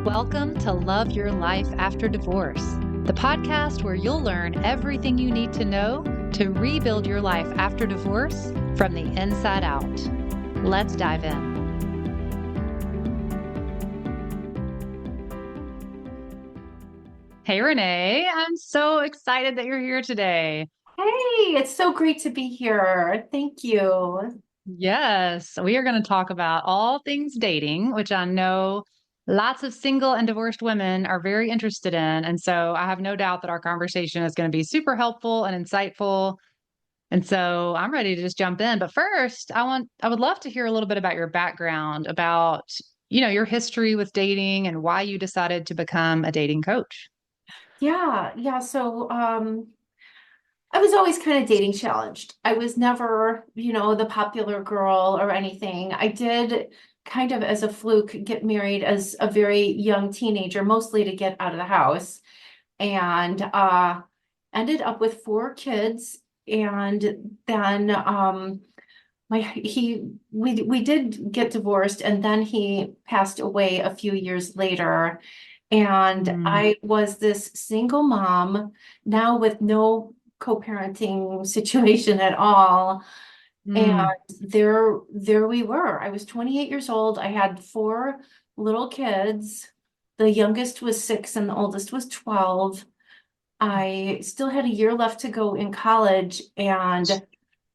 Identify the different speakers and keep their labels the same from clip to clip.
Speaker 1: Welcome to Love Your Life After Divorce, the podcast where you'll learn everything you need to know to rebuild your life after divorce from the inside out. Let's dive in. Hey, Renee, I'm so excited that you're here today.
Speaker 2: Hey, it's so great to be here. Thank you.
Speaker 1: Yes, we are going to talk about all things dating, which I know lots of single and divorced women are very interested in. And so I have no doubt that our conversation is going to be super helpful and insightful. And so I'm ready to just jump in. But first, I would love to hear a little bit about your background, about, your history with dating and why you decided to become a dating coach.
Speaker 2: Yeah. So, I was always kind of dating challenged. I was never, the popular girl or anything. I did kind of as a fluke get married as a very young teenager, mostly to get out of the house, and ended up with four kids. And then we did get divorced, and then he passed away a few years later. And
Speaker 1: Mm,
Speaker 2: I was this single mom now with no co-parenting situation at all. And
Speaker 1: mm,
Speaker 2: there we were. I was 28 years old. I had four little kids. The youngest was 6 and the oldest was 12. I still had a year left to go in college, and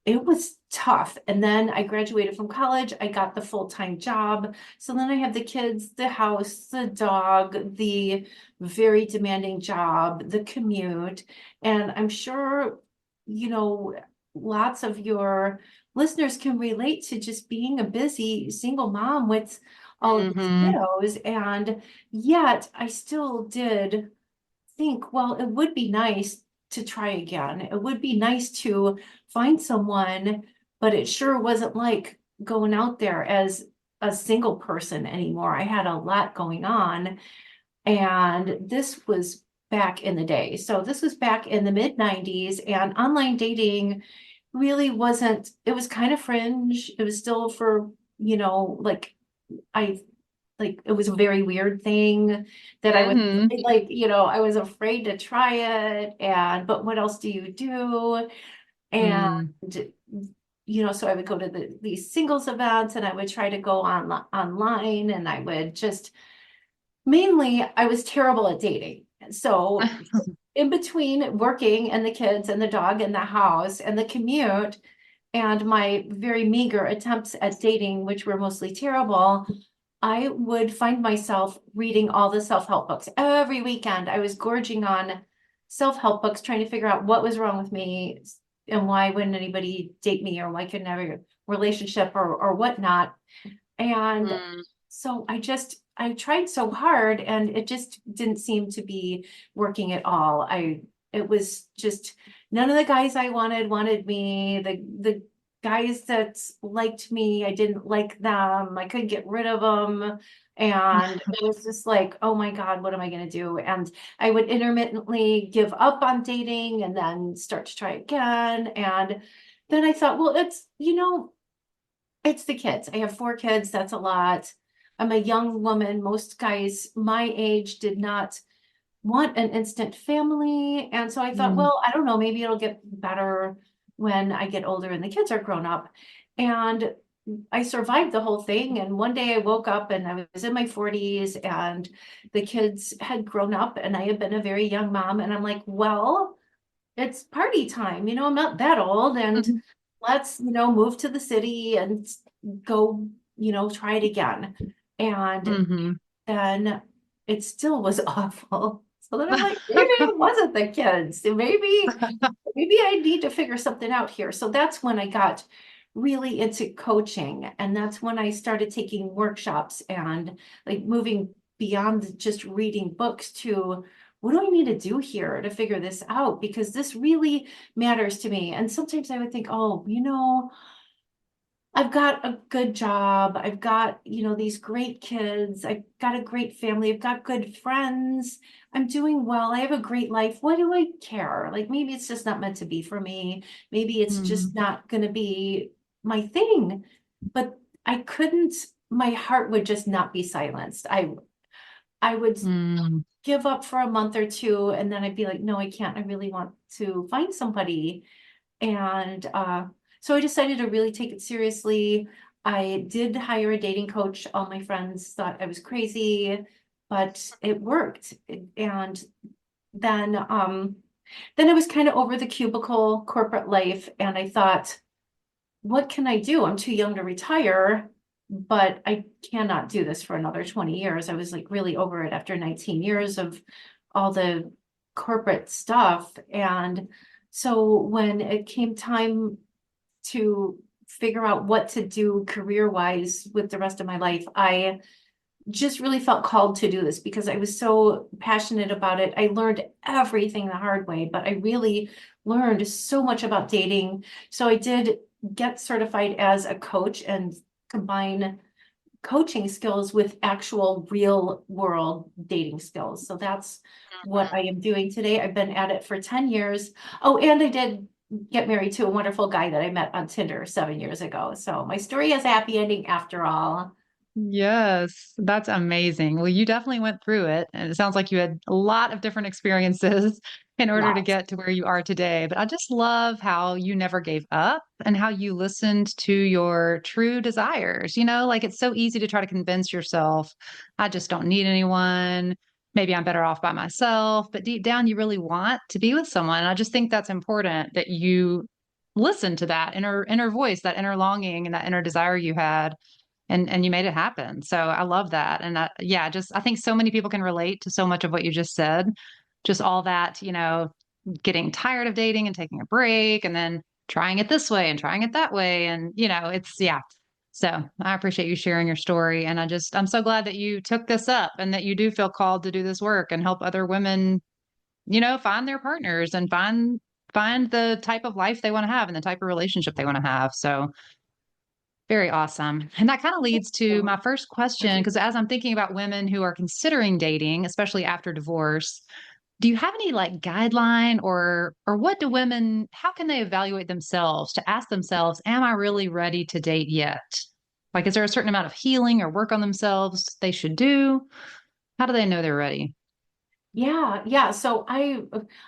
Speaker 2: it was tough. And then I graduated from college. I got the full-time job. So then I have the kids, the house, the dog, the very demanding job, the commute. And I'm sure, you know, lots of your listeners can relate to just being a busy single mom with all of these
Speaker 1: mm-hmm,
Speaker 2: kiddos. And yet I still did think, well, it would be nice to try again. It would be nice to find someone, but it sure wasn't like going out there as a single person anymore. I had a lot going on, and this was back in the day. So this was back in the mid 90s, and online dating really wasn't, it was kind of fringe. It was still for, like I it was a very weird thing that I was
Speaker 1: mm-hmm,
Speaker 2: like, I was afraid to try it. And but what else do you do? And
Speaker 1: mm,
Speaker 2: so I would go to these singles events, and I would try to go online, and I would just mainly I was terrible at dating. So in between working and the kids and the dog and the house and the commute and my very meager attempts at dating, which were mostly terrible, I would find myself reading all the self-help books. Every weekend, I was gorging on self-help books, trying to figure out what was wrong with me and why wouldn't anybody date me, or why couldn't I have a relationship, or whatnot. And
Speaker 1: mm,
Speaker 2: so I tried so hard, and it just didn't seem to be working at all. It was just none of the guys I wanted me. The guys that liked me, I didn't like them. I couldn't get rid of them. And it was just like, oh my God, what am I going to do? And I would intermittently give up on dating and then start to try again. And then I thought, well, it's the kids. I have four kids. That's a lot. I'm a young woman. Most guys my age did not want an instant family. And so I thought,
Speaker 1: mm,
Speaker 2: well, I don't know, maybe it'll get better when I get older and the kids are grown up. And I survived the whole thing. And one day I woke up and I was in my 40s, and the kids had grown up, and I had been a very young mom. And I'm like, well, it's party time. I'm not that old. And
Speaker 1: mm,
Speaker 2: let's, move to the city and go, try it again. And
Speaker 1: mm-hmm.
Speaker 2: then it still was awful. So then I'm like, maybe it wasn't the kids. Maybe I need to figure something out here. So that's when I got really into coaching. And that's when I started taking workshops and like moving beyond just reading books to what do I need to do here to figure this out? Because this really matters to me. And sometimes I would think, oh, I've got a good job. I've got, these great kids. I've got a great family. I've got good friends. I'm doing well. I have a great life. What do I care? Like maybe it's just not meant to be for me. Maybe it's just
Speaker 1: Mm,
Speaker 2: not going to be my thing. But I couldn't, my heart would just not be silenced. I would
Speaker 1: Mm.
Speaker 2: give up for a month or two, and then I'd be like, no, I can't. I really want to find somebody. And so I decided to really take it seriously. I did hire a dating coach. All my friends thought I was crazy, but it worked. And then I was kind of over the cubicle corporate life, and I thought, what can I do? I'm too young to retire, but I cannot do this for another 20 years. I was like really over it after 19 years of all the corporate stuff. And so when it came time to figure out what to do career-wise with the rest of my life, I just really felt called to do this because I was so passionate about it. I learned everything the hard way, but I really learned so much about dating. So I did get certified as a coach and combine coaching skills with actual real world dating skills. So that's what I am doing today. I've been at it for 10 years. Oh, and I did get married to a wonderful guy that I met on Tinder 7 years ago. So my story has a happy ending after all.
Speaker 1: Yes, that's amazing. Well, you definitely went through it, and it sounds like you had a lot of different experiences in order to
Speaker 2: Lots.
Speaker 1: get to where you are today. But I just love how you never gave up and how you listened to your true desires. Like it's so easy to try to convince yourself, I just don't need anyone. Maybe I'm better off by myself. But deep down, you really want to be with someone. And I just think that's important that you listen to that inner voice, that inner longing, and that inner desire you had and you made it happen. So I love that. And yeah, just I think so many people can relate to so much of what you just said. Just all that, getting tired of dating and taking a break and then trying it this way and trying it that way. And, it's yeah. So I appreciate you sharing your story. And I'm so glad that you took this up and that you do feel called to do this work and help other women, find their partners and find the type of life they want to have and the type of relationship they want to have. So very awesome. And that kind of leads to my first question, because as I'm thinking about women who are considering dating, especially after divorce, do you have any like guideline or what do women, how can they evaluate themselves to ask themselves, am I really ready to date yet? Like, is there a certain amount of healing or work on themselves they should do? How do they know they're ready?
Speaker 2: Yeah, yeah. So I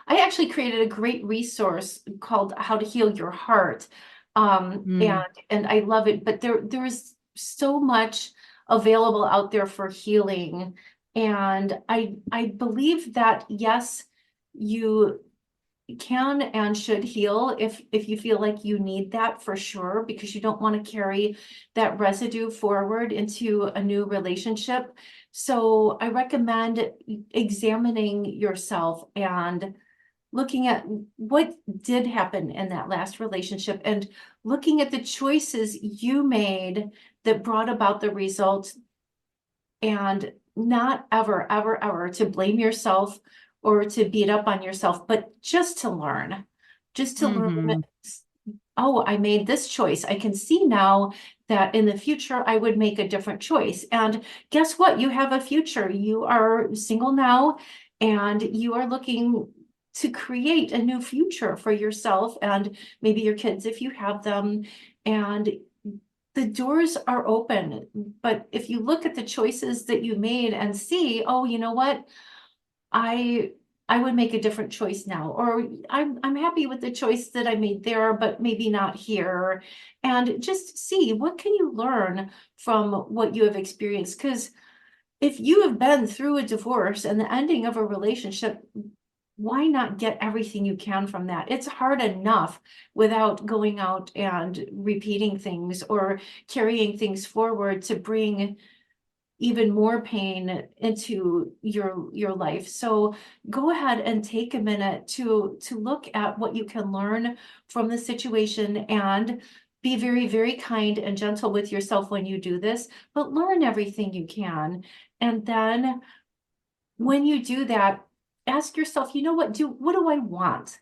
Speaker 2: actually created a great resource called How to Heal Your Heart.
Speaker 1: Mm,
Speaker 2: And I love it, but there's so much available out there for healing. And I believe that yes, you can and should heal if you feel like you need that for sure, because you don't want to carry that residue forward into a new relationship. So I recommend examining yourself and looking at what did happen in that last relationship and looking at the choices you made that brought about the result, and not ever, ever, ever to blame yourself or to beat up on yourself, but just to learn,
Speaker 1: hmm
Speaker 2: oh, I made this choice. I can see now that in the future I would make a different choice. And guess what? You have a future. You are single now and you are looking to create a new future for yourself and maybe your kids if you have them. And the doors are open. But if you look at the choices that you made and see, oh, you know what? I I would make a different choice now, or I'm happy with the choice that I made there, but maybe not here. And just see what can you learn from what you have experienced. Because if you have been through a divorce and the ending of a relationship, why not get everything you can from that? It's hard enough without going out and repeating things or carrying things forward to bring even more pain into your life. So go ahead and take a minute to look at what you can learn from the situation and be very, very kind and gentle with yourself when you do this, but learn everything you can. And then when you do that, ask yourself, you know what do I want?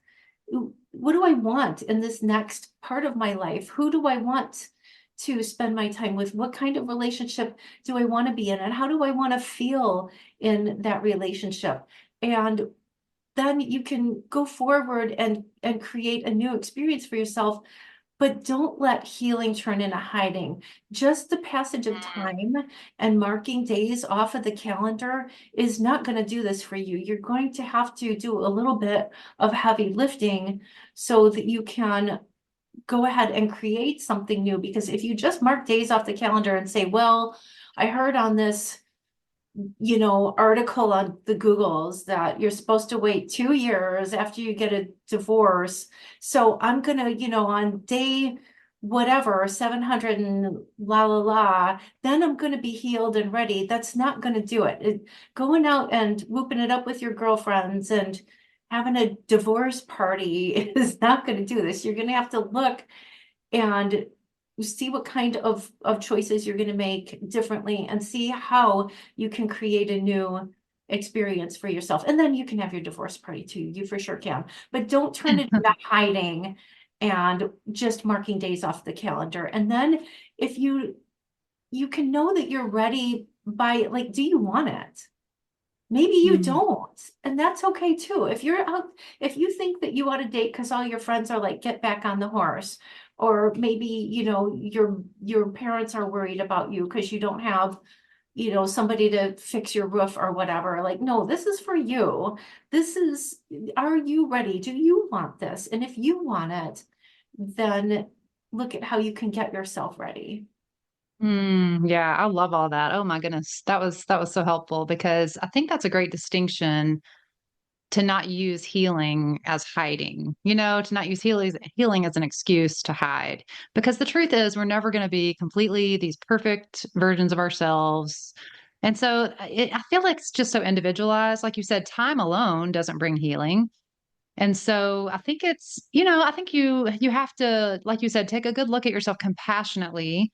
Speaker 2: What do I want in this next part of my life? Who do I want to spend my time with? What kind of relationship do I want to be in? And how do I want to feel in that relationship? And then you can go forward and create a new experience for yourself. but don't let healing turn into hiding. Just the passage of time and marking days off of the calendar is not going to do this for you. You're going to have to do a little bit of heavy lifting so that you can go ahead and create something new. Because if you just mark days off the calendar and say, well, I heard on this article on the Googles that you're supposed to wait 2 years after you get a divorce. So I'm gonna, on day whatever, 700 and la la la, then I'm gonna be healed and ready. That's not gonna do it. Going out and whooping it up with your girlfriends and having a divorce party is not gonna do this. You're gonna have to look and see what kind of choices you're going to make differently and see how you can create a new experience for yourself. And then you can have your divorce party too. You for sure can, but don't turn it into hiding and just marking days off the calendar. And then if you can know that you're ready by, like, do you want it? Maybe you don't, and that's okay too. If you think that you ought to date because all your friends are like, get back on the horse, or maybe, your parents are worried about you because you don't have, somebody to fix your roof or whatever. Like, no, this is for you. Are you ready? Do you want this? And if you want it, then look at how you can get yourself ready.
Speaker 1: Yeah, I love all that. Oh my goodness. That was so helpful because I think that's a great distinction to not use healing as hiding, to not use healing as an excuse to hide. Because the truth is, we're never going to be completely these perfect versions of ourselves. And so I feel like it's just so individualized. Like you said, time alone doesn't bring healing. And so I think I think you have to, like you said, take a good look at yourself compassionately.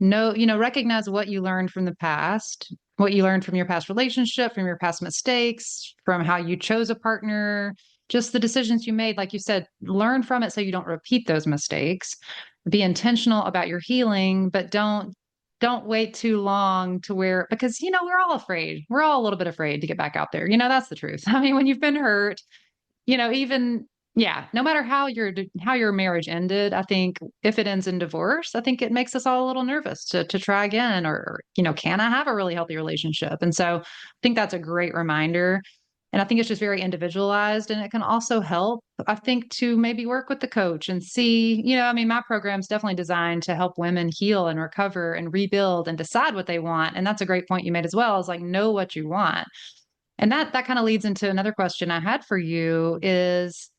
Speaker 1: No, recognize what you learned from the past, what you learned from your past relationship, from your past mistakes, from how you chose a partner, just the decisions you made. Like you said, learn from it so you don't repeat those mistakes. Be intentional about your healing, but don't wait too long to where, because we're all afraid. We're all a little bit afraid to get back out there. That's the truth. I mean, when you've been hurt, even yeah, no matter how your marriage ended, I think if it ends in divorce, I think it makes us all a little nervous to try again, or can I have a really healthy relationship? And so I think that's a great reminder. And I think it's just very individualized, and it can also help, I think, to maybe work with the coach and see, I mean, my program's definitely designed to help women heal and recover and rebuild and decide what they want. And that's a great point you made as well, is like, know what you want. And that kind of leads into another question I had for you is,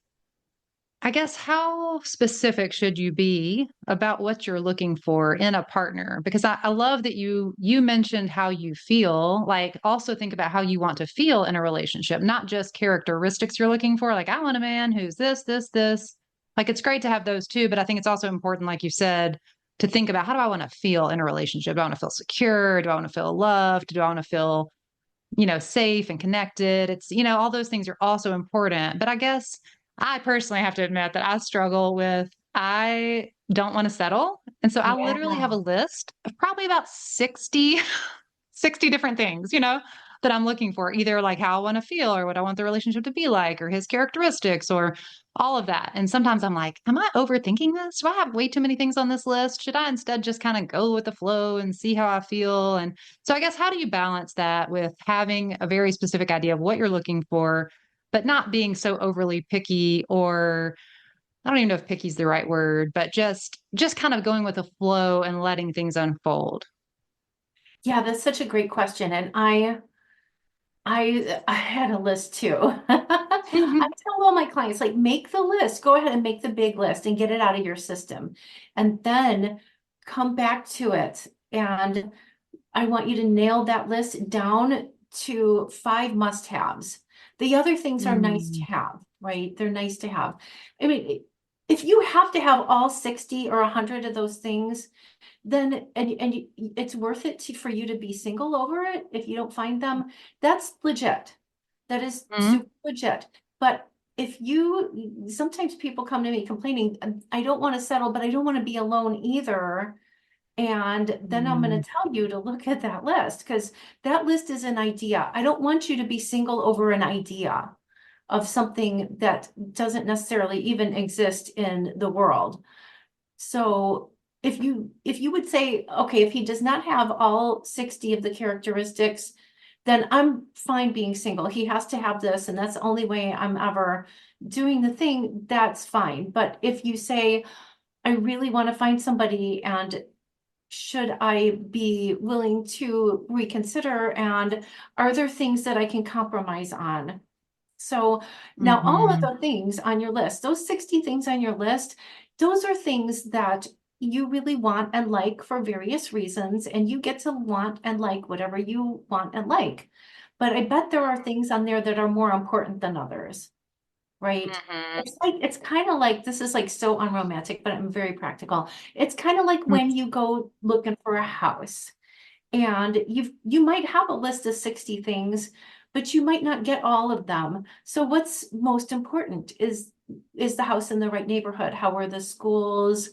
Speaker 1: I guess, how specific should you be about what you're looking for in a partner? Because I love that you mentioned how you feel. Like, also think about how you want to feel in a relationship, not just characteristics you're looking for. Like, I want a man who's this, this, this. Like, it's great to have those too, but I think it's also important, like you said, to think about, how do I want to feel in a relationship? Do I want to feel secure? Do I want to feel loved? Do I want to feel safe and connected? It's, all those things are also important. But I guess I personally have to admit that I struggle with, I don't want to settle. And so I literally have a
Speaker 2: Yeah.
Speaker 1: list of probably about 60 different things, that I'm looking for, either like how I want to feel or what I want the relationship to be like or his characteristics or all of that. And sometimes I'm like, am I overthinking this? Do I have way too many things on this list? Should I instead just kind of go with the flow and see how I feel? And so I guess, how do you balance that with having a very specific idea of what you're looking for, but not being so overly picky, or I don't even know if picky is the right word, but just kind of going with the flow and letting things unfold?
Speaker 2: Yeah, that's such a great question. And I had a list too. I tell all my clients, like, make the list, go ahead and make the big list and get it out of your system. And then come back to it. And I want you to nail that list down to 5 must-haves. The other things are nice to
Speaker 1: Mm,
Speaker 2: have, right? They're nice to have. I mean, if you have to have all 60 or 100 of those things, then it's worth it for you to be single over it if you don't find them. That's legit. That is
Speaker 1: mm,
Speaker 2: super legit. But if you sometimes people come to me complaining, I don't want to settle, but I don't want to be alone either. And then I'm going
Speaker 1: mm,
Speaker 2: to tell you to look at that list, because that list is an idea. I don't want you to be single over an idea of something that doesn't necessarily even exist in the world. So if you would say, okay, if he does not have all 60 of the characteristics, then I'm fine being single. He has to have this, and that's the only way I'm ever doing the thing, that's fine. But if you say, I really want to find somebody, and should I be willing to reconsider, and are there things that I can compromise on? So now all of
Speaker 1: Hmm.
Speaker 2: the things on your list, those 60 things on your list, those are things that you really want and like for various reasons, and you get to want and like whatever you want and like. But I bet there are things on there that are more important than others, right?
Speaker 1: Hmm.
Speaker 2: It's kind of like, this is like so unromantic, but I'm very practical. It's kind of like when you go looking for a house, and you might have a list of 60 things, but you might not get all of them. So what's most important is the house in the right neighborhood? How are the schools?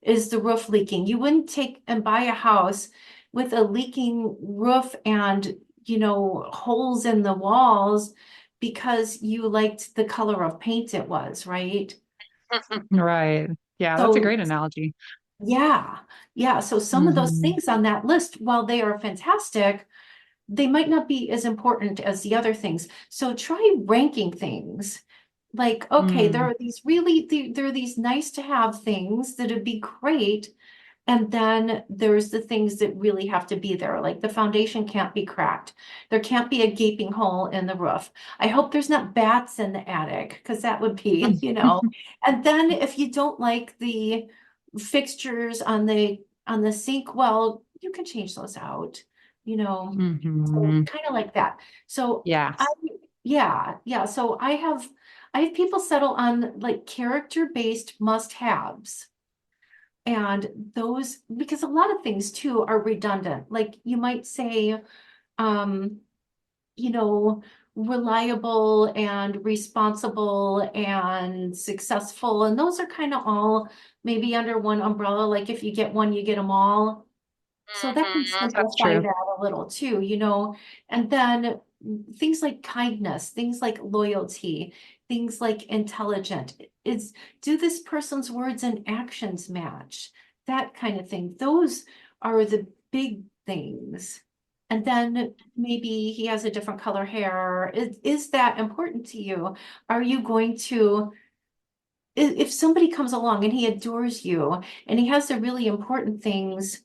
Speaker 2: Is the roof leaking? You wouldn't take and buy a house with a leaking roof and, holes in the walls because you liked the color of paint it was, right?
Speaker 1: Right. Yeah, that's a
Speaker 2: So
Speaker 1: great analogy.
Speaker 2: yeah, yeah. So some of those
Speaker 1: Hmm.
Speaker 2: things on that list, while they are fantastic, they might not be as important as the other things. So try ranking things. Like, okay, there
Speaker 1: Mm.
Speaker 2: are these really, there are these nice to have things that would be great. And then there's the things that really have to be there, like the foundation can't be cracked. There can't be a gaping hole in the roof. I hope there's not bats in the attic, because that would be, And then if you don't like the fixtures on the sink, well, you can change those out, so
Speaker 1: Hmm.
Speaker 2: kind of like that. So
Speaker 1: Yeah.
Speaker 2: I, yeah, yeah. So I have people settle on like character-based must-haves. And those, because a lot of things too are redundant. Like you might say, um, you know, reliable and responsible and successful. And those are kind of all maybe under one umbrella. Like if you get one, you get them all. So that can
Speaker 1: That's
Speaker 2: simplify
Speaker 1: true.
Speaker 2: that a little too, and then things like kindness, things like loyalty, things like intelligent, is do this person's words and actions match? That kind of thing. Those are the big things. And then maybe he has a different color hair. Is that important to you? Are you going to, if somebody comes along and he adores you and he has the really important things,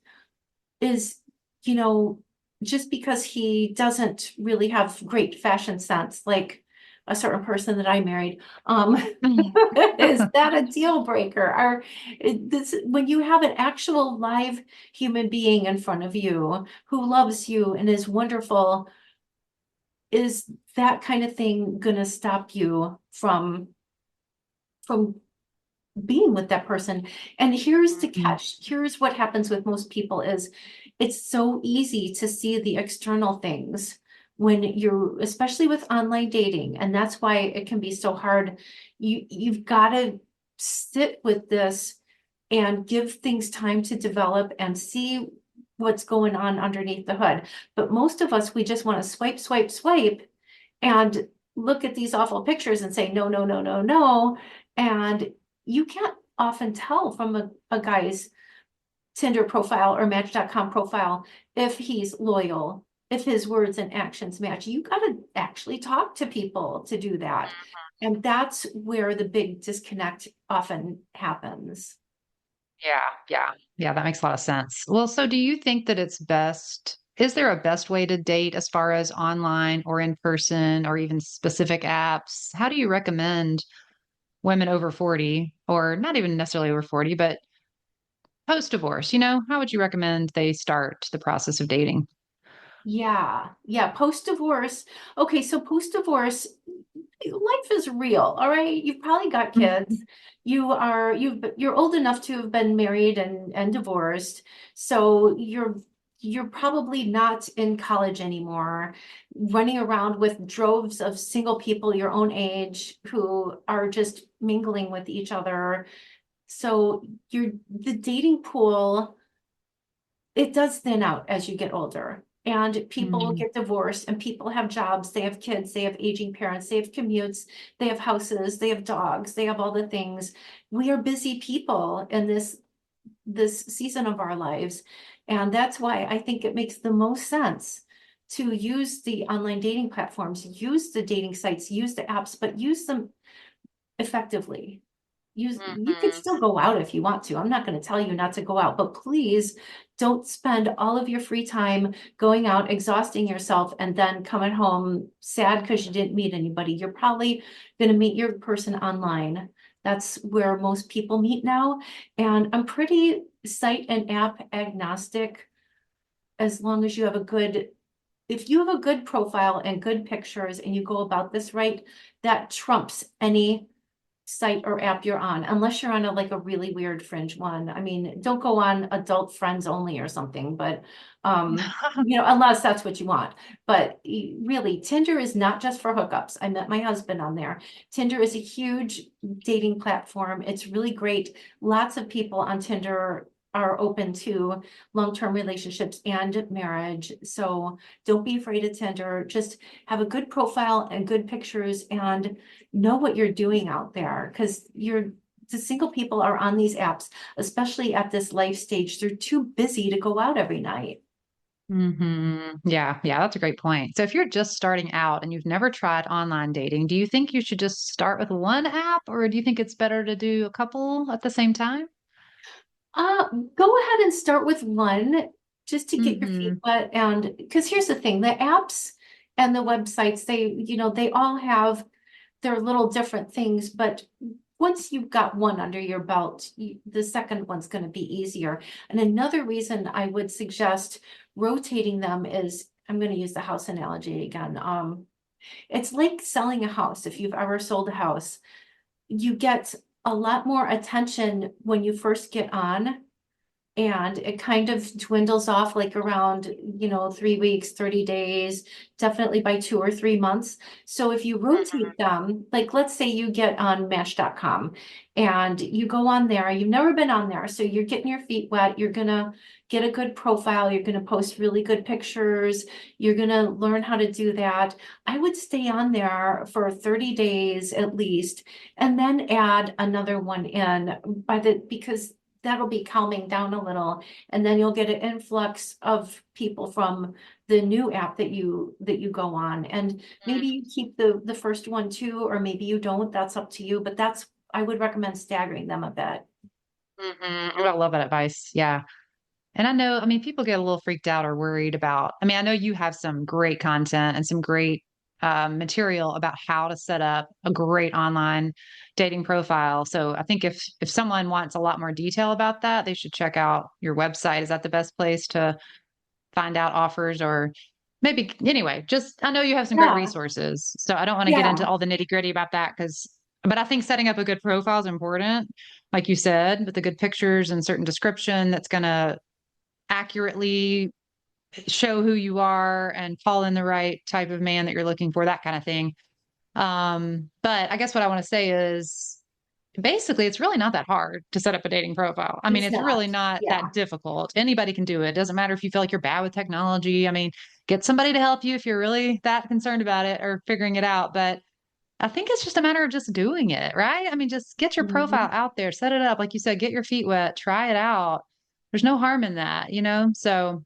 Speaker 2: is, you know, just because he doesn't really have great fashion sense, like a certain person that I married, is that a deal breaker? When you have an actual live human being in front of you who loves you and is wonderful, is that kind of thing gonna stop you from being with that person? And here's the
Speaker 1: Mhm.
Speaker 2: catch. Here's what happens with most people is it's so easy to see the external things when you're, especially with online dating, and that's why it can be so hard. You've got to sit with this and give things time to develop and see what's going on underneath the hood. But most of us, we just want to swipe, swipe, swipe and look at these awful pictures and say, no, no, no, no, no. And you can't often tell from a guy's Tinder profile or Match.com profile if he's loyal, if his words and actions match. You got to actually talk to people to do that. And that's where the big disconnect often happens.
Speaker 1: Yeah, yeah, yeah, that makes a lot of sense. Well, so do you think that is there a best way to date as far as online or in person or even specific apps? How do you recommend women over 40 or not even necessarily over 40, but post divorce, how would you recommend they start the process of dating?
Speaker 2: Yeah, yeah, post-divorce. Okay, so post-divorce, life is real, all right? You've probably got kids. You're old enough to have been married and divorced. So you're probably not in college anymore, running around with droves of single people your own age who are just mingling with each other. So the dating pool, it does thin out as you get older. And people
Speaker 1: Mm.
Speaker 2: get divorced and people have jobs, they have kids, they have aging parents, they have commutes, they have houses, they have dogs, they have all the things. We are busy people in this this season of our lives. And that's why I think it makes the most sense to use the online dating platforms, use the dating sites, use the apps, but use them effectively. You can
Speaker 1: Mhm.
Speaker 2: still go out if you want to. I'm not going to tell you not to go out, but please don't spend all of your free time going out, exhausting yourself, and then coming home sad because you didn't meet anybody. You're probably going to meet your person online. That's where most people meet now. And I'm pretty site and app agnostic as long as you have a good, if you have a good profile and good pictures and you go about this right, that trumps any site or app you're on, unless you're on a like a really weird fringe one. I mean, don't go on adult friends only or something, but unless that's what you want. But really, Tinder is not just for hookups. I met my husband on there. Tinder is a huge dating platform. It's really great. Lots of people on Tinder are open to long-term relationships and marriage. So don't be afraid of Tinder. Just have a good profile and good pictures and know what you're doing out there, because the single people are on these apps, especially at this life stage. They're too busy to go out every night.
Speaker 1: Yeah, yeah, that's a great point. So if you're just starting out and you've never tried online dating, do you think you should just start with one app, or do you think it's better to do a couple at the same time?
Speaker 2: Go ahead and start with one just to get your feet
Speaker 1: Hmm.
Speaker 2: wet. And because here's the thing, the apps and the websites, they all have their little different things, but once you've got one under your belt, the second one's going to be easier. And another reason I would suggest rotating them is, I'm going to use the house analogy again. It's like selling a house. If you've ever sold a house, you get a lot more attention when you first get on, and it kind of dwindles off like around, 3 weeks, 30 days, definitely by 2 or 3 months. So if you rotate them, like let's say you get on Match.com and you go on there, you've never been on there. So you're getting your feet wet. You're going to get a good profile. You're going to post really good pictures. You're going to learn how to do that. I would stay on there for 30 days at least, and then add another one in because that'll be calming down a little, and then you'll get an influx of people from the new app that you go on, and maybe you keep the first one too, or maybe you don't. That's up to you, but I would recommend staggering them a bit.
Speaker 1: Oh, I love that advice. Yeah. And I know, I mean, people get a little freaked out or worried about, I mean, I know you have some great content and some great material about how to set up a great online dating profile. So I think if someone wants a lot more detail about that, they should check out your website. Is that the best place to find out offers, or maybe anyway, just I know you have some great
Speaker 2: Yeah,
Speaker 1: resources. So I don't want to get into
Speaker 2: yeah,
Speaker 1: all the nitty-gritty about that but I think setting up a good profile is important, like you said, with the good pictures and certain description that's going to accurately show who you are and fall in the right type of man that you're looking for, that kind of thing. But I guess what I want to say is basically it's really not that hard to set up a dating profile. I mean,
Speaker 2: it's
Speaker 1: it's really
Speaker 2: not.
Speaker 1: not that
Speaker 2: Yeah.
Speaker 1: difficult. Anybody can do it. It doesn't matter if you feel like you're bad with technology. I mean, get somebody to help you if you're really that concerned about it or figuring it out. But I think it's just a matter of just doing it, right? I mean, just get your profile
Speaker 2: Mhm.
Speaker 1: out there, set it up. Like you said, get your feet wet, try it out. There's no harm in that, you know? So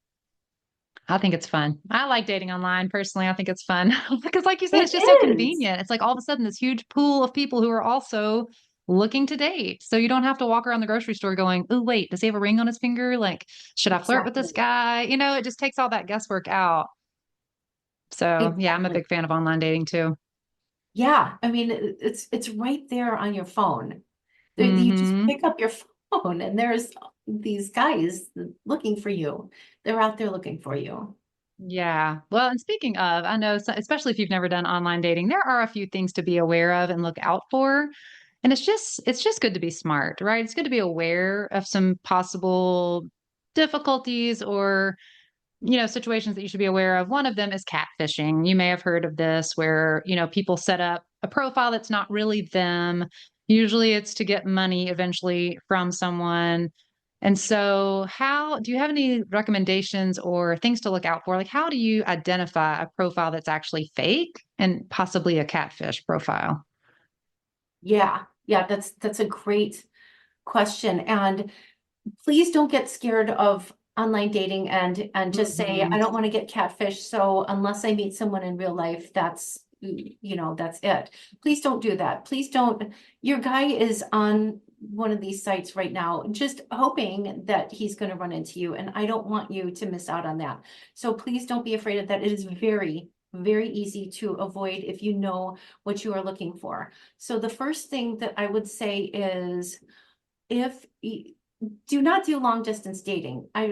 Speaker 1: I think it's fun. I like dating online personally. I think it's fun because, like you said, it's
Speaker 2: It
Speaker 1: just so
Speaker 2: is.
Speaker 1: convenient. It's like all of a sudden this huge pool of people who are also looking to date. So you don't have to walk around the grocery store going, "Oh, wait, does he have a ring on his finger? Like, should I flirt with this
Speaker 2: Exactly.
Speaker 1: guy?" You know, it just takes all that guesswork out. So yeah, I'm a
Speaker 2: Exactly.
Speaker 1: big fan of online dating too.
Speaker 2: Yeah, I mean, it's right there on your phone. You just
Speaker 1: Hmm.
Speaker 2: pick up your phone and there's these guys looking for you. They're out there looking for you.
Speaker 1: Yeah. Well, and speaking of, I know, especially if you've never done online dating, there are a few things to be aware of and look out for. And it's just good to be smart, right? It's good to be aware of some possible difficulties or, situations that you should be aware of. One of them is catfishing. You may have heard of this where, people set up a profile that's not really them. Usually it's to get money eventually from someone. And so, how do you have any recommendations or things to look out for? Like, how do you identify a profile that's actually fake and possibly a catfish profile?
Speaker 2: Yeah, yeah, that's a great question. And please don't get scared of online dating and just say,
Speaker 1: Mhm.
Speaker 2: I don't want to get catfish. So unless I meet someone in real life, that's it. Please don't do that. Please don't. Your guy is on one of these sites right now, just hoping that he's going to run into you. And I don't want you to miss out on that. So please don't be afraid of that. It is very, very easy to avoid if you know what you are looking for. So the first thing that I would say is, if do not do long distance dating. I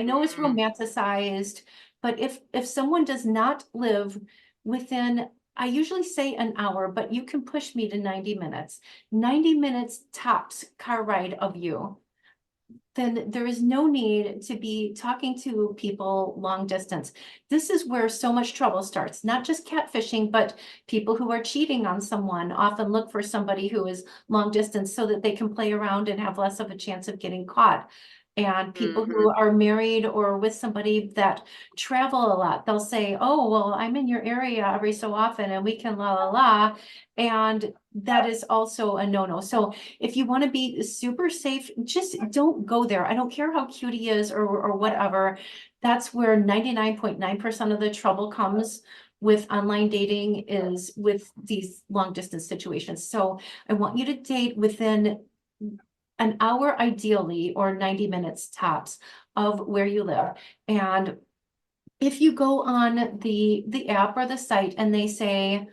Speaker 2: know it's
Speaker 1: Mhm.
Speaker 2: romanticized, but if someone does not live within, I usually say an hour, but you can push me to 90 minutes. 90 minutes tops car ride of you, then there is no need to be talking to people long distance. This is where so much trouble starts, not just catfishing, but people who are cheating on someone often look for somebody who is long distance so that they can play around and have less of a chance of getting caught. And people who
Speaker 1: Mhm.
Speaker 2: are married or with somebody that travel a lot, they'll say, oh, well, I'm in your area every so often and we can la la la. And that is also a no-no. So if you want to be super safe, just don't go there. I don't care how cute he is or whatever. That's where 99.9% of the trouble comes with online dating, is with these long distance situations. So I want you to date within an hour ideally, or 90 minutes tops, of where you live. And if you go on the app or the site and they say,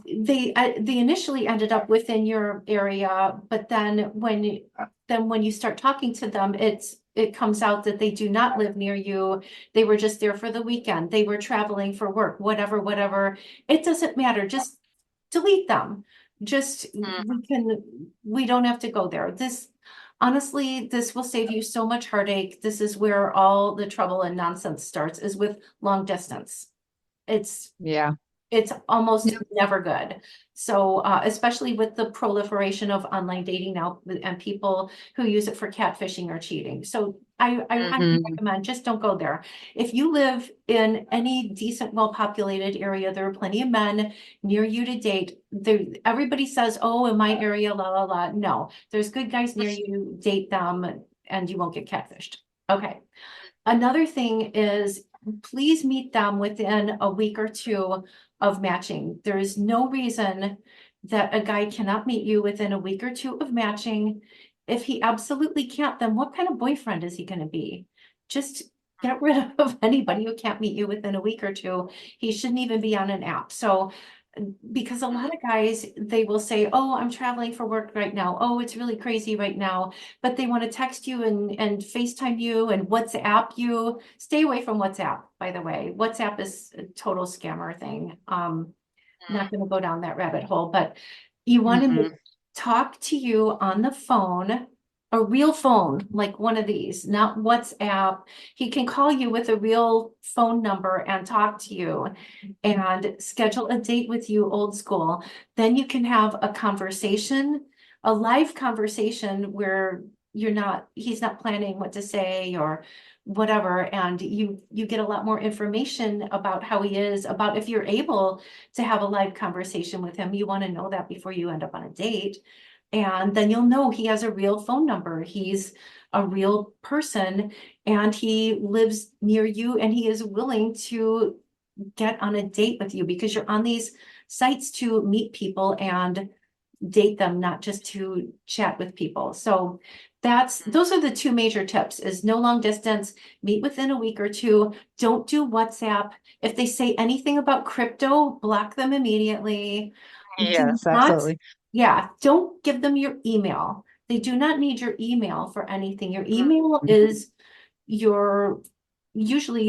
Speaker 2: they initially ended up within your area, but then when you start talking to them, it comes out that they do not live near you. They were just there for the weekend. They were traveling for work, whatever. It doesn't matter. Just delete them. Just we don't have to go there. Honestly, this will save you so much heartache. This is where all the trouble and nonsense starts, is with long distance. It's
Speaker 1: Yeah.
Speaker 2: it's almost
Speaker 1: Yep.
Speaker 2: never good. So, especially with the proliferation of online dating now and people who use it for catfishing or cheating. So I highly
Speaker 1: Mhm.
Speaker 2: recommend, just don't go there. If you live in any decent, well-populated area, there are plenty of men near you to date. Everybody says, oh, in my area, la, la, la. No, there's good guys near you, date them, and you won't get catfished. Okay. Another thing is, please meet them within a week or two of matching. There is no reason that a guy cannot meet you within a week or two of matching. If he absolutely can't, then what kind of boyfriend is he going to be? Just get rid of anybody who can't meet you within a week or two. He shouldn't even be on an app. So, because a lot of guys, they will say, oh, I'm traveling for work right now. Oh, it's really crazy right now. But they want to text you and FaceTime you and WhatsApp you. Stay away from WhatsApp, by the way. WhatsApp is a total scammer thing. Not going to go down that rabbit hole, but you want him to
Speaker 1: Mhm.
Speaker 2: talk to you on the phone, a real phone, like one of these, not WhatsApp. He can call you with a real phone number and talk to you and schedule a date with you, old school. Then you can have a conversation, a live conversation where he's not planning what to say or whatever, and you get a lot more information about how he is, about if you're able to have a live conversation with him. You want to know that before you end up on a date. And then you'll know he has a real phone number. He's a real person and he lives near you and he is willing to get on a date with you, because you're on these sites to meet people and date them, not just to chat with people. So those are the two major tips: is no long distance, meet within a week or two, don't do WhatsApp. If they say anything about crypto, block them immediately. Do
Speaker 1: Yes,
Speaker 2: not,
Speaker 1: absolutely.
Speaker 2: yeah, don't give them your email. They do not need your email for anything. Your email
Speaker 1: Mhm.
Speaker 2: is your usually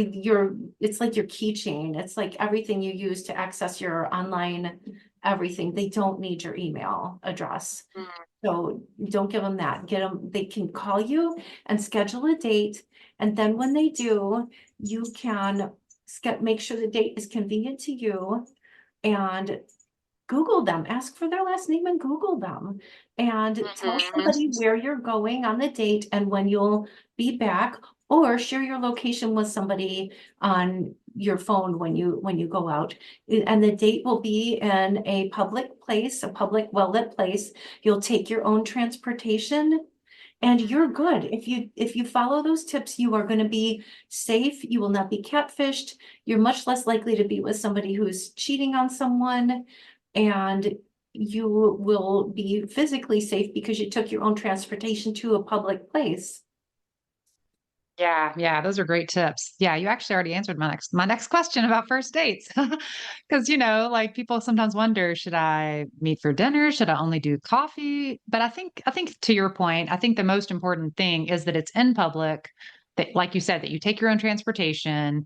Speaker 2: it's like your keychain. It's like everything you use to access your online everything. They don't need your email address. So don't give them that. Get them, they can call you and schedule a date. And then when they do, you can make sure the date is convenient to you and Google them, ask for their last name and Google them. And tell
Speaker 1: Mhm.
Speaker 2: somebody where you're going on the date and when you'll be back, or share your location with somebody on your phone when you go out. And the date will be in a public place, a public well-lit place. You'll take your own transportation and you're good. If you follow those tips, you are going to be safe. You will not be catfished. You're much less likely to be with somebody who's cheating on someone, and you will be physically safe because you took your own transportation to a public place.
Speaker 1: Yeah, yeah, those are great tips. Yeah, you actually already answered my next question about first dates. Because, like people sometimes wonder, should I meet for dinner? Should I only do coffee? But I think to your point, I think the most important thing is that it's in public, that like you said, that you take your own transportation.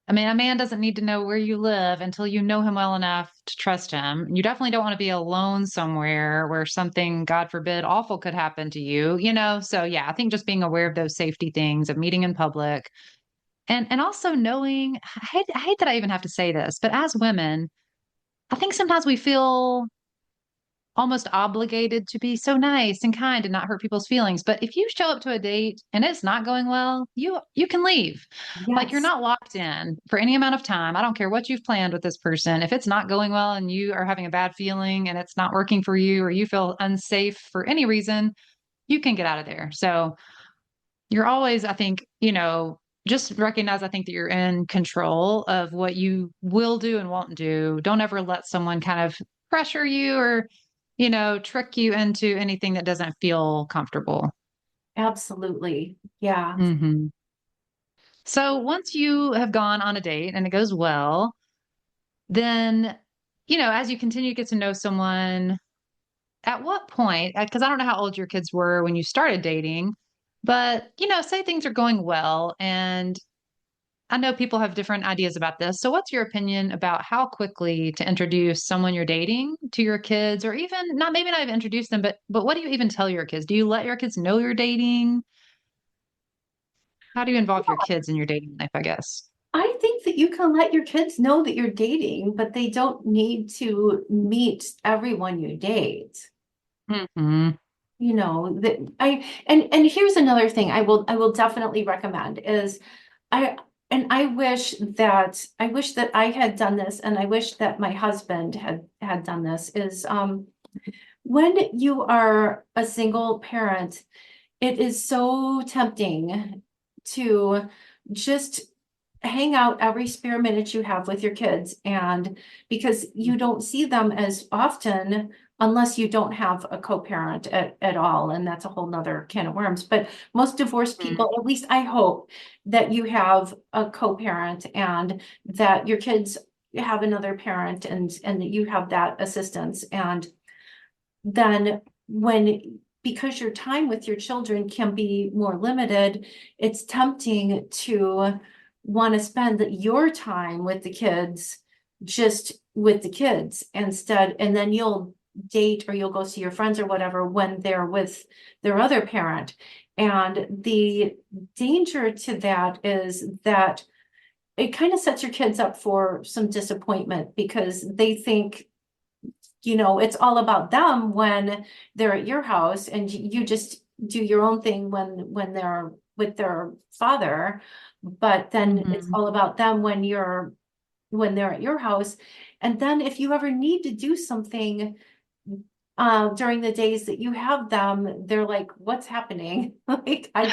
Speaker 1: I mean, a man doesn't need to know where you live until you know him well enough to trust him. You definitely don't want to be alone somewhere where something, God forbid, awful could happen to you. So yeah, I think just being aware of those safety things of meeting in public and also knowing, I hate that I even have to say this, but as women, I think sometimes we feel almost obligated to be so nice and kind and not hurt people's feelings. But if you show up to a date and it's not going well, you can leave. Like you're
Speaker 2: Yes,
Speaker 1: not locked in for any amount of time. I don't care what you've planned with this person. If it's not going well and you are having a bad feeling and it's not working for you or you feel unsafe for any reason, you can get out of there. So you're always, I think, just recognize, I think, that you're in control of what you will do and won't do. Don't ever let someone kind of pressure you or, trick you into anything that doesn't feel comfortable.
Speaker 2: absolutely. Yeah.
Speaker 1: Hmm. So once you have gone on a date and it goes well, then, as you continue to get to know someone, at what point, because I don't know how old your kids were when you started dating, but, say things are going well and I know people have different ideas about this. So, what's your opinion about how quickly to introduce someone you're dating to your kids, or even not, maybe not even introduce them, but what do you even tell your kids? Do you let your kids know you're dating? How do you involve your kids in your dating life, I guess?
Speaker 2: I think that you can let your kids know that you're dating, but they don't need to meet everyone you date.
Speaker 1: Hmm.
Speaker 2: You know, that and here's another thing I will definitely recommend is I I wish that I had done this, and I wish that my husband had done this, is when you are a single parent, it is so tempting to just hang out every spare minute you have with your kids, and because you don't see them as often unless you don't have a co-parent at all, and that's a whole nother can of worms. But most divorced
Speaker 1: Hmm.
Speaker 2: people, at least I hope, that you have a co-parent and that your kids have another parent, and that you have that assistance. And then when, because your time with your children can be more limited, it's tempting to want to spend your time with the kids, just with the kids instead, and then you'll date or you'll go see your friends or whatever when they're with their other parent. And the danger to that is that it kind of sets your kids up for some disappointment because they think, it's all about them when they're at your house, and you just do your own thing when they're with their father. But then it's
Speaker 1: Hmm.
Speaker 2: all about them when they're at your house. And then if you ever need to do something during the days that you have them, they're like, what's happening? Like, I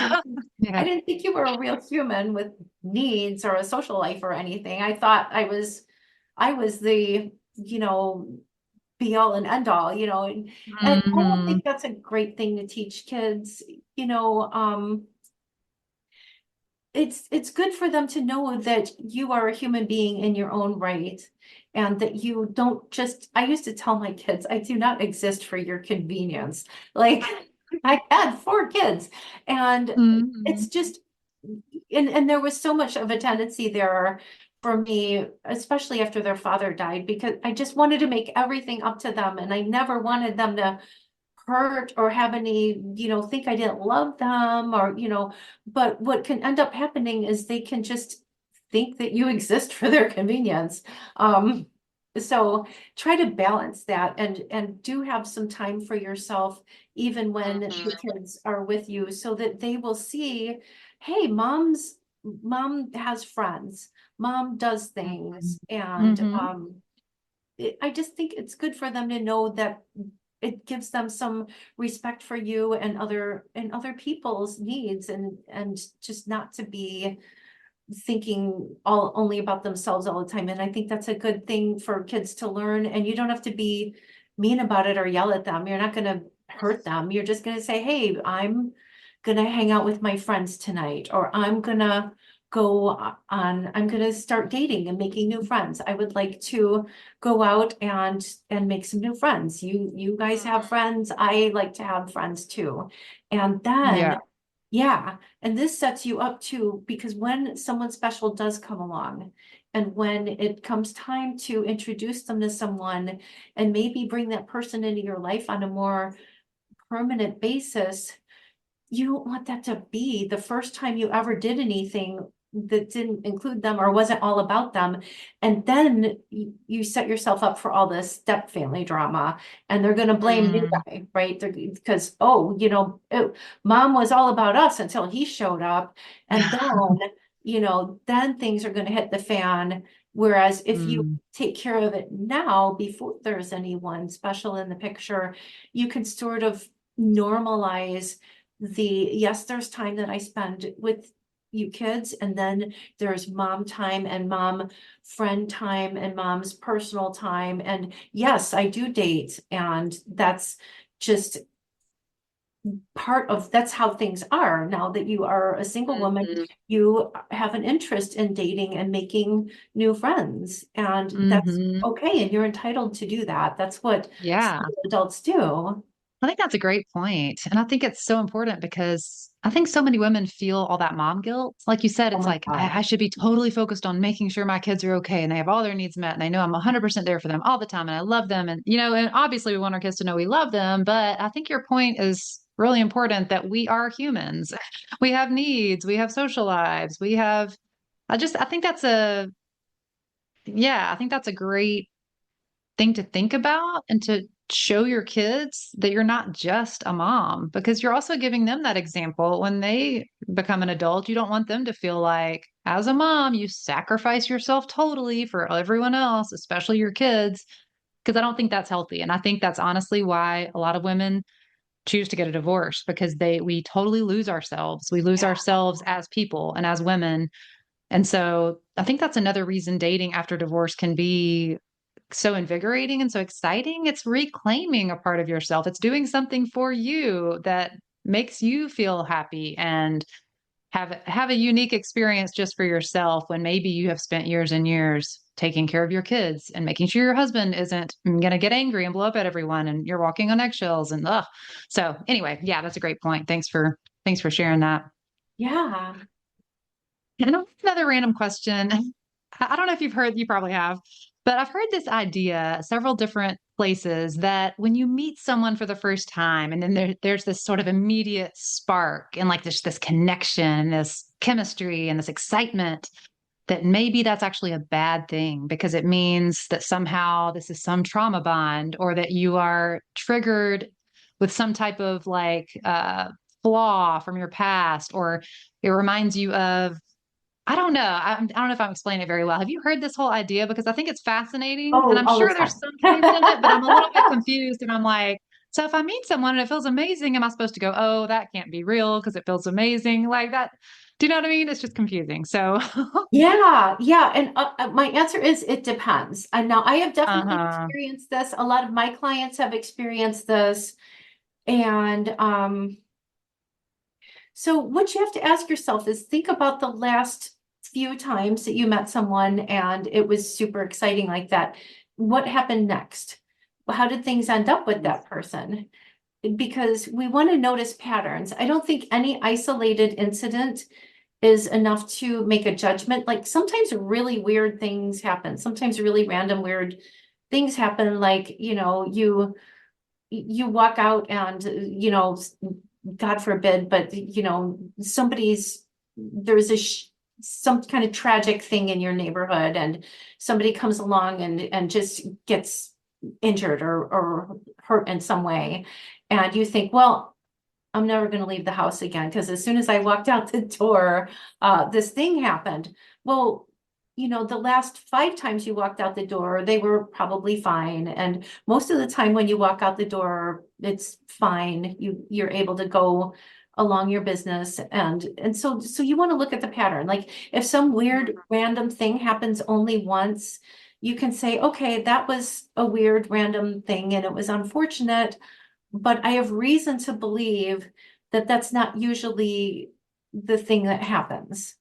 Speaker 1: Yeah.
Speaker 2: didn't think you were a real human with needs or a social life or anything. I thought I was the, be all and end all, and I don't
Speaker 1: Hmm.
Speaker 2: think that's a great thing to teach kids. you know, um, it's good for them to know that you are a human being in your own right, and that you don't just, I used to tell my kids, I do not exist for your convenience. Like, I had 4 kids, and it's
Speaker 1: Hmm.
Speaker 2: just, and there was so much of a tendency there for me, especially after their father died, because I just wanted to make everything up to them, and I never wanted them to hurt or have any, think I didn't love them, or, but what can end up happening is they can just think that you exist for their convenience. Um, so try to balance that, and do have some time for yourself, even when the kids are with you, so that they will see, hey, mom has friends, mom does things, and
Speaker 1: Hmm.
Speaker 2: I just think it's good for them to know that it gives them some respect for you and other people's needs, and just not to be thinking only about themselves all the time. And I think that's a good thing for kids to learn. And you don't have to be mean about it or yell at them. You're not going to hurt them. You're just going to say, hey, I'm going to hang out with my friends tonight, or I'm going to I'm going to start dating and making new friends. I would like to go out and make some new friends. You guys have friends. I like to have friends too. And then,
Speaker 1: Yeah.
Speaker 2: yeah, and this sets you up too, because when someone special does come along, and when it comes time to introduce them to someone and maybe bring that person into your life on a more permanent basis, you don't want that to be the first time you ever did anything that didn't include them or wasn't all about them. And then you set yourself up for all this step family drama, and they're going to blame new
Speaker 1: Mm,
Speaker 2: guy, right? Because, oh, mom was all about us until he showed up. And then, then things are going to hit the fan. Whereas if you
Speaker 1: mm,
Speaker 2: take care of it now, before there's anyone special in the picture, you can sort of normalize yes, there's time that I spend with you kids, and then there's mom time and mom friend time and mom's personal time. And yes, I do date, and that's just that's how things are now that you are a single woman.
Speaker 1: mhm,
Speaker 2: You have an interest in dating and making new friends, and that's
Speaker 1: mhm.
Speaker 2: okay, and you're entitled to do that. That's what
Speaker 1: Yeah.
Speaker 2: adults do.
Speaker 1: I think that's a great point. And I think it's so important because I think so many women feel all that mom guilt. Like you said,
Speaker 2: Oh
Speaker 1: it's
Speaker 2: my
Speaker 1: like, I
Speaker 2: God.
Speaker 1: should be totally focused on making sure my kids are okay and they have all their needs met. And I know I'm 100% there for them all the time and I love them. And obviously we want our kids to know we love them. But I think your point is really important that we are humans. We have needs, we have social lives, I think I think that's a great thing to think about and to show your kids that you're not just a mom because you're also giving them that example when they become an adult. You don't want them to feel like, as a mom, you sacrifice yourself totally for everyone else, especially your kids, because I don't think that's healthy. And I think that's honestly why a lot of women choose to get a divorce because we totally lose ourselves. We lose
Speaker 2: Yeah.
Speaker 1: ourselves as people and as women. And so I think that's another reason dating after divorce can be so invigorating and so exciting. It's reclaiming a part of yourself. It's doing something for you that makes you feel happy and have a unique experience just for yourself when maybe you have spent years and years taking care of your kids and making sure your husband isn't going to get angry and blow up at everyone and you're walking on eggshells and ugh. So anyway, yeah, that's a great point. Thanks for sharing that.
Speaker 2: Yeah.
Speaker 1: And another random question. I don't know if you probably have, but I've heard this idea several different places that when you meet someone for the first time and then there's this sort of immediate spark and like this connection, this chemistry and this excitement, that maybe that's actually a bad thing because it means that somehow this is some trauma bond or that you are triggered with some type of flaw from your past, or it reminds you of, I don't know. I don't know if I'm explaining it very well. Have you heard this whole idea? Because I think it's fascinating and
Speaker 2: Oh,
Speaker 1: I'm
Speaker 2: all the
Speaker 1: sure there's
Speaker 2: time.
Speaker 1: some truth in it, but I'm a little bit confused and I'm like, so if I meet someone and it feels amazing, am I supposed to go, oh, that can't be real because it feels amazing like that? Do you know what I mean? It's just confusing. So,
Speaker 2: Yeah, yeah. And my answer is it depends. And now I have definitely
Speaker 1: uh-huh.
Speaker 2: experienced this. A lot of my clients have experienced this. And so what you have to ask yourself is think about the last few times that you met someone and it was super exciting like that. What happened next? How did things end up with that person? Because we want to notice patterns. I don't think any isolated incident is enough to make a judgment. Like sometimes really weird things happen. Sometimes really random weird things happen. Like, you walk out and, God forbid, but there's some kind of tragic thing in your neighborhood and somebody comes along and just gets injured or hurt in some way. And you think, well, I'm never going to leave the house again because as soon as I walked out the door, this thing happened. Well, the last 5 times you walked out the door, they were probably fine. And most of the time when you walk out the door, it's fine. You're able to go along your business. And so you want to look at the pattern. Like if some weird random thing happens only once, you can say, okay, that was a weird random thing and it was unfortunate, but I have reason to believe that that's not usually the thing that happens.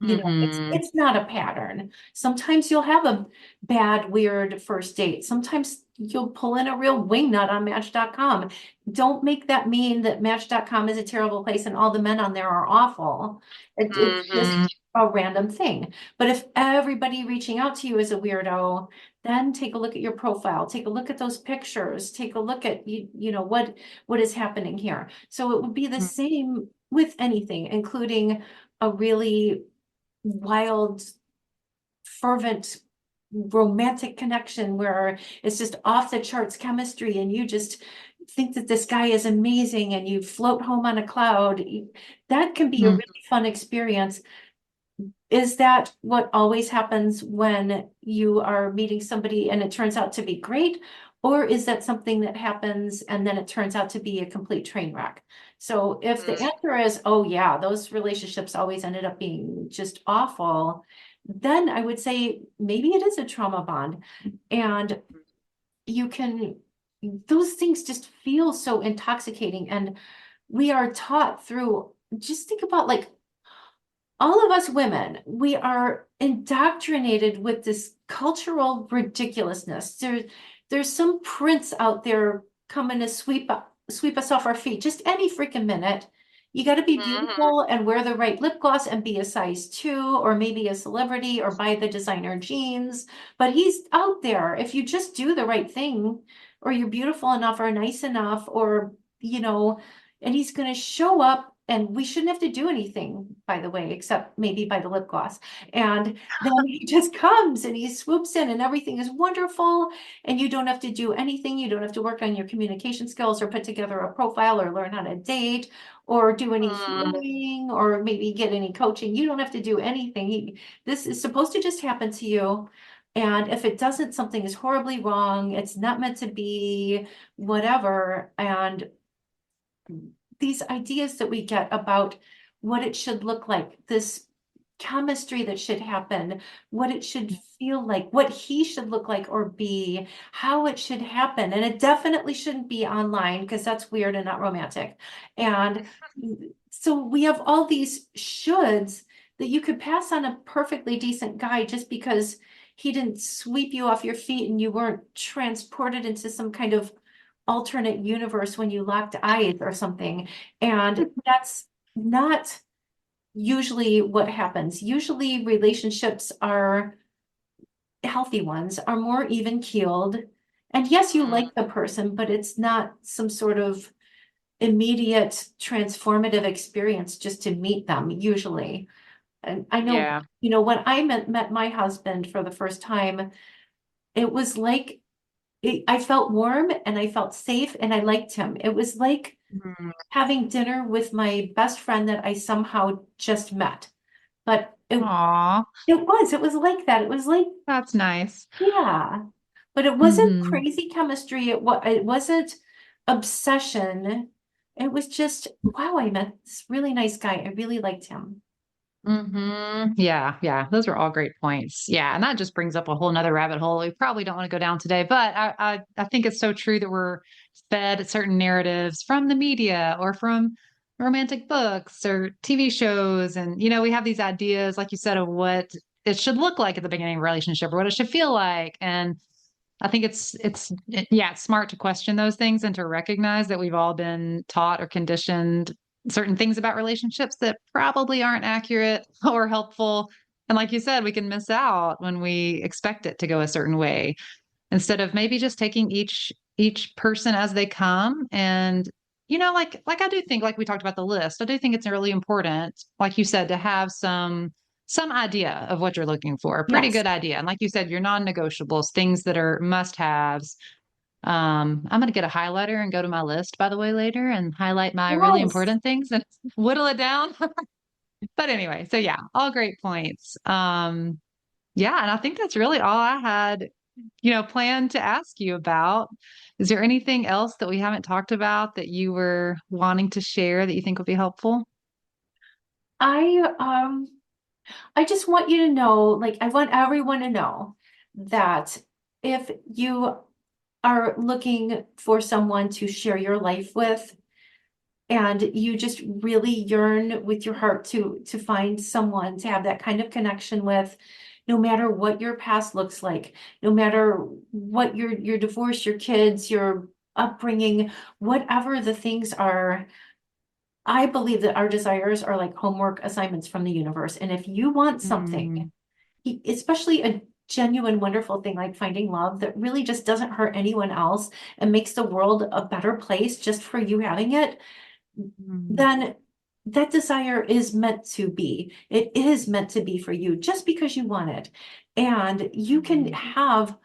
Speaker 2: It's
Speaker 1: Mm-hmm.
Speaker 2: it's not a pattern. Sometimes you'll have a bad, weird first date. Sometimes you'll pull in a real wingnut on Match.com. Don't make that mean that Match.com is a terrible place and all the men on there are awful. It's just
Speaker 1: Mm-hmm.
Speaker 2: a random thing. But if everybody reaching out to you is a weirdo, then take a look at your profile. Take a look at those pictures. Take a look at what is happening here. So it would be the same with anything, including a really wild, fervent, romantic connection where it's just off the charts chemistry and you just think that this guy is amazing and you float home on a cloud. That can be a
Speaker 1: Mm-hmm.
Speaker 2: really fun experience. Is that what always happens when you are meeting somebody and it turns out to be great? Or is that something that happens and then it turns out to be a complete train wreck? So if the answer is, oh yeah, those relationships always ended up being just awful, then I would say maybe it is a trauma bond. And you can, those things just feel so intoxicating. And we are taught through, just think about like all of us women, we are indoctrinated with this cultural ridiculousness. There's some prince out there coming to sweep us off our feet just any freaking minute. You got to be
Speaker 1: Mm-hmm.
Speaker 2: beautiful and wear the right lip gloss and be a size 2 or maybe a celebrity or buy the designer jeans. But he's out there. If you just do the right thing or you're beautiful enough or nice enough or, and he's going to show up and we shouldn't have to do anything, by the way, except maybe buy the lip gloss. And then he just comes and he swoops in and everything is wonderful. And you don't have to do anything. You don't have to work on your communication skills or put together a profile or learn how to date or do any healing or maybe get any coaching. You don't have to do anything. This is supposed to just happen to you. And if it doesn't, something is horribly wrong. It's not meant to be, whatever. And these ideas that we get about what it should look like, this chemistry that should happen, what it should feel like, what he should look like or be, how it should happen. And it definitely shouldn't be online because that's weird and not romantic. And so we have all these shoulds that you could pass on a perfectly decent guy just because he didn't sweep you off your feet and you weren't transported into some kind of alternate universe when you locked eyes or something. And that's not usually what happens. Usually relationships are healthy ones, are more even keeled. And yes, you like the person, but it's not some sort of immediate transformative experience just to meet them, usually. And I know,
Speaker 1: Yeah.
Speaker 2: when I met my husband for the first time, it was like I felt warm and I felt safe and I liked him. It was like
Speaker 1: Mm-hmm.
Speaker 2: having dinner with my best friend that I somehow just met. But
Speaker 1: Aw,
Speaker 2: it was like that. It was like,
Speaker 1: that's nice.
Speaker 2: yeah. But it wasn't
Speaker 1: Mm-hmm.
Speaker 2: crazy chemistry. It wasn't obsession. It was just, wow, I met this really nice guy. I really liked him.
Speaker 1: Mm-hmm. Yeah, yeah. Those are all great points. Yeah. And that just brings up a whole nother rabbit hole we probably don't want to go down today. But I think it's so true that we're fed certain narratives from the media or from romantic books or TV shows. And, we have these ideas, like you said, of what it should look like at the beginning of a relationship or what it should feel like. And I think it's smart to question those things and to recognize that we've all been taught or conditioned certain things about relationships that probably aren't accurate or helpful. And like you said, we can miss out when we expect it to go a certain way instead of maybe just taking each person as they come. And like I do think, like we talked about the list, I do think it's really important, like you said, to have some idea of what you're looking for, a pretty
Speaker 2: Yes.
Speaker 1: good idea. And like you said, your non-negotiables, things that are must-haves. I'm going to get a highlighter and go to my list, by the way, later and highlight my really
Speaker 2: Yes.
Speaker 1: important things and whittle it down. But anyway, so yeah, all great points. Yeah, and I think that's really all I had, planned to ask you about. Is there anything else that we haven't talked about that you were wanting to share that you think would be helpful?
Speaker 2: I um I just want you to know, like I want everyone to know that if you are looking for someone to share your life with, and you just really yearn with your heart to find someone to have that kind of connection with, no matter what your past looks like, no matter what your divorce, your kids, your upbringing, whatever the things are, I believe that our desires are like homework assignments from the universe. And if you want something,
Speaker 1: Mm,
Speaker 2: especially a genuine, wonderful thing like finding love that really just doesn't hurt anyone else and makes the world a better place just for you having it,
Speaker 1: mm,
Speaker 2: then that desire is meant to be. It is meant to be for you just because you want it. And you can
Speaker 1: mm,
Speaker 2: have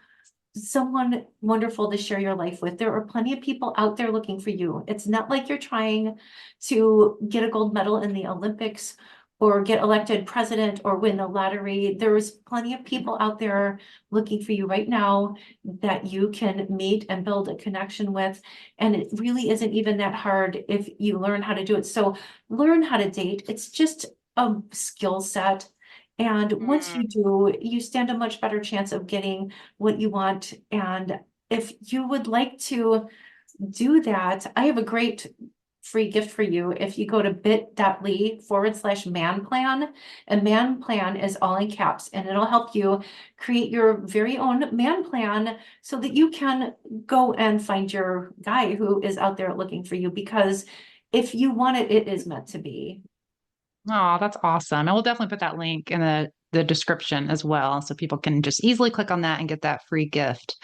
Speaker 2: someone wonderful to share your life with. There are plenty of people out there looking for you. It's not like you're trying to get a gold medal in the Olympics or get elected president or win the lottery. There's plenty of people out there looking for you right now that you can meet and build a connection with. And it really isn't even that hard if you learn how to do it. So learn how to date. It's just a skill set. And once
Speaker 1: mm.
Speaker 2: you do, you stand a much better chance of getting what you want. And if you would like to do that, I have a great free gift for you. If you go to bit.ly/man plan, and man plan is all in caps, and it'll help you create your very own man plan so that you can go and find your guy who is out there looking for you. Because if you want it, it is meant to be.
Speaker 1: Oh, that's awesome. And we'll definitely put that link in the description as well, so people can just easily click on that and get that free gift.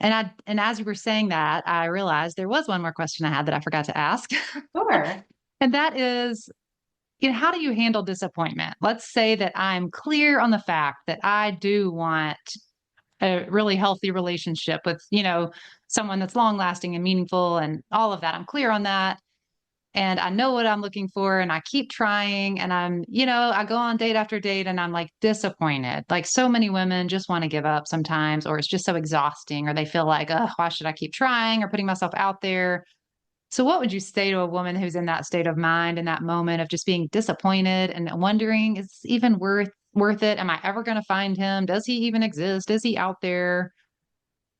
Speaker 1: And as you were saying that, I realized there was one more question I had that I forgot to ask.
Speaker 2: Sure.
Speaker 1: And that is, how do you handle disappointment? Let's say that I'm clear on the fact that I do want a really healthy relationship with, someone that's long lasting and meaningful and all of that. I'm clear on that. And I know what I'm looking for and I keep trying and I go on date after date and I'm like disappointed. Like so many women just want to give up sometimes, or it's just so exhausting, or they feel like, oh, why should I keep trying or putting myself out there? So what would you say to a woman who's in that state of mind in that moment of just being disappointed and wondering, is this even worth it? Am I ever going to find him? Does he even exist? Is he out there?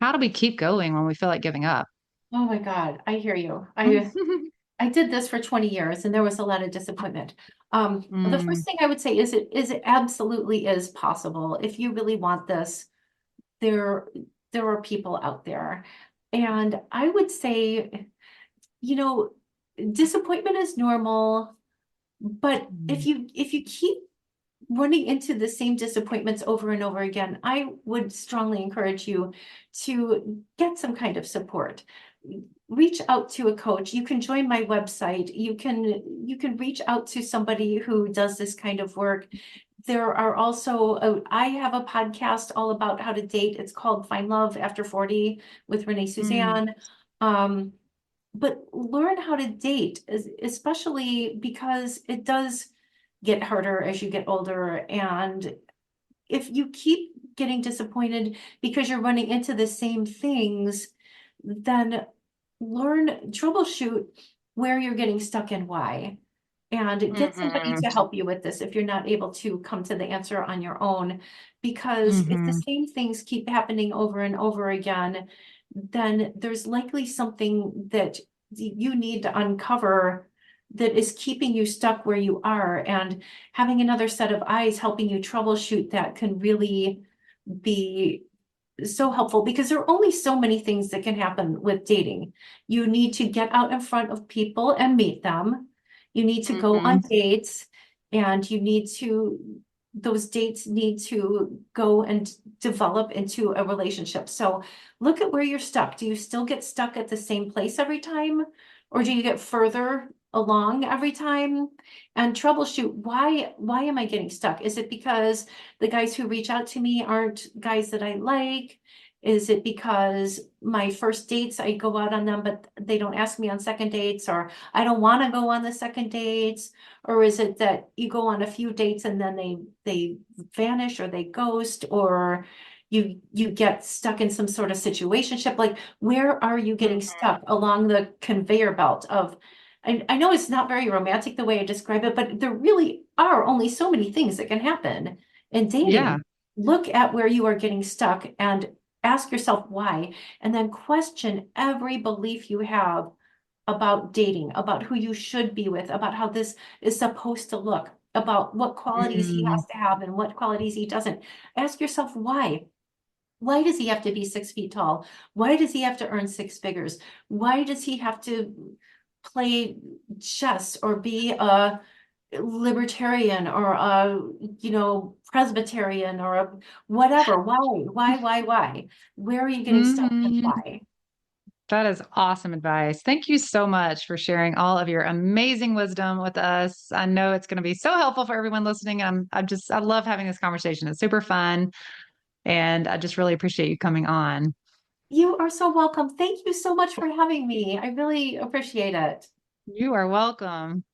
Speaker 1: How do we keep going when we feel like giving up?
Speaker 2: Oh my God, I hear you. I did this for 20 years and there was a lot of disappointment. The
Speaker 1: Mm,
Speaker 2: first thing I would say is it absolutely is possible. If you really want this, there there are people out there. And I would say, you know, disappointment is normal, but
Speaker 1: mm,
Speaker 2: if you keep running into the same disappointments over and over again, I would strongly encourage you to get some kind of support. Reach out to a coach. You can join my website. You can reach out to somebody who does this kind of work. There are also I have a podcast all about how to date. It's called Find Love After 40 with Renee
Speaker 1: mm,
Speaker 2: Suzanne. Um, but learn how to date, especially because it does get harder as you get older. And if you keep getting disappointed because you're running into the same things, then troubleshoot where you're getting stuck and why. And get somebody
Speaker 1: mhm,
Speaker 2: to help you with this if you're not able to come to the answer on your own. Because if the
Speaker 1: mhm,
Speaker 2: same things keep happening over and over again, then there's likely something that you need to uncover that is keeping you stuck where you are. And having another set of eyes helping you troubleshoot that can really be so helpful, because there are only so many things that can happen with dating. You need to get out in front of people and meet them. You need to go on
Speaker 1: mhm,
Speaker 2: dates, and those dates need to go and develop into a relationship. So look at where you're stuck. Do you still get stuck at the same place every time? Or do you get further along every time? And troubleshoot, why am I getting stuck? Is it because the guys who reach out to me aren't guys that I like? Is it because my first dates, I go out on them, but they don't ask me on second dates, or I don't want to go on the second dates? Or is it that you go on a few dates and then they vanish, or they ghost, or you get stuck in some sort of situationship? Like, where are you getting stuck along the conveyor belt of, I know it's not very romantic the way I describe it, but there really are only so many things that can happen in
Speaker 1: Yeah.
Speaker 2: dating. Look at where you are getting stuck and ask yourself why, and then question every belief you have about dating, about who you should be with, about how this is supposed to look, about what qualities he
Speaker 1: Mm,
Speaker 2: has to have and what qualities he doesn't. Ask yourself why. Why does he have to be 6 feet tall? Why does he have to earn six figures? Why does he have to play chess or be a libertarian or a, Presbyterian or a whatever? Why? Where are you getting stuck and
Speaker 1: mhm.
Speaker 2: why?
Speaker 1: That is awesome advice. Thank you so much for sharing all of your amazing wisdom with us. I know it's going to be so helpful for everyone listening. I love having this conversation. It's super fun. And I just really appreciate you coming on.
Speaker 2: You are so welcome. Thank you so much for having me. I really appreciate it.
Speaker 1: You are welcome.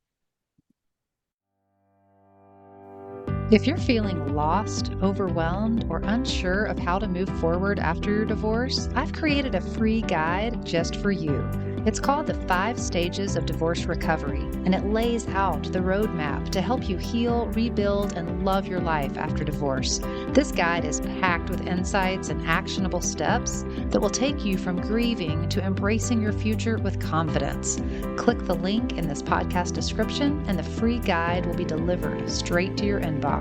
Speaker 1: If you're feeling lost, overwhelmed, or unsure of how to move forward after your divorce, I've created a free guide just for you. It's called the 5 Stages of Divorce Recovery, and it lays out the roadmap to help you heal, rebuild, and love your life after divorce. This guide is packed with insights and actionable steps that will take you from grieving to embracing your future with confidence. Click the link in this podcast description, and the free guide will be delivered straight to your inbox.